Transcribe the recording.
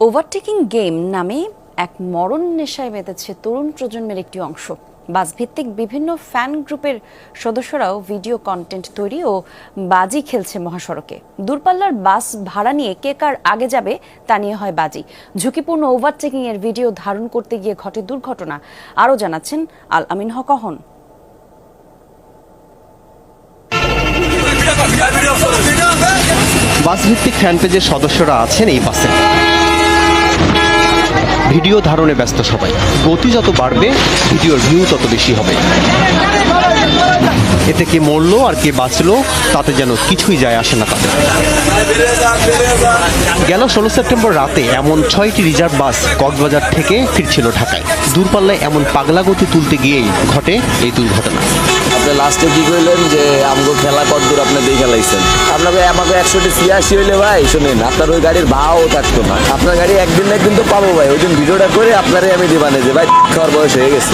Overtaking game নামে এক মরণ নেশায় মেতেছে তরুণ প্রজন্মের একটি অংশ। বাসভিত্তিক বিভিন্ন ফ্যান গ্রুপের সদস্যরাও ভিডিও কন্টেন্ট তৈরি ও বাজি খেলছে মহাসড়কে। দূরপাল্লার বাস ভাড়া নিয়ে কে কার আগে যাবে তা নিয়ে হয় বাজি। ঝুঁকিপূর্ণ ওভারটেকিং এর ভিডিও ধারণ করতে গিয়ে ঘটে দুর্ঘটনা। আরও জানাচ্ছেন আল আমিন হক অহন। বাসভিত্তিক ফ্যান পেজের সদস্যরা আছেন এই বাসে। ভিডিও ধারণে ব্যস্ত সবাই। গতি যত বাড়বে ভিডিওর ভিউ তত বেশি হবে। এতে কে মরলো আর কে বাঁচলো তাতে যেন কিছুই যায় আসে না তাদের। গেল 16 সেপ্টেম্বর রাতে এমন 6টি রিজার্ভ বাস কক্সবাজার থেকে ফিরছিল ঢাকায়। দূরপাল্লায় এমন পাগলা গতি তুলতে গিয়েই ঘটে এই দুর্ঘটনা। আপনি লাস্টে কি কইলেন যে আমগো খেলা কতদূর আপনি দিয়ে খেলাইছেন? আপনাকে আমাকে 180 হইলে ভাই শুনেন, আপনার ওই গাড়ির ভাও থাকতো না। আপনার গাড়ি একদিন না একদিন তো পাবো ভাই। ওই দিন ভিডিওটা করে আপনারই আমি দিবানে যে ভাই খাওয়ার বয়স হয়ে গেছে।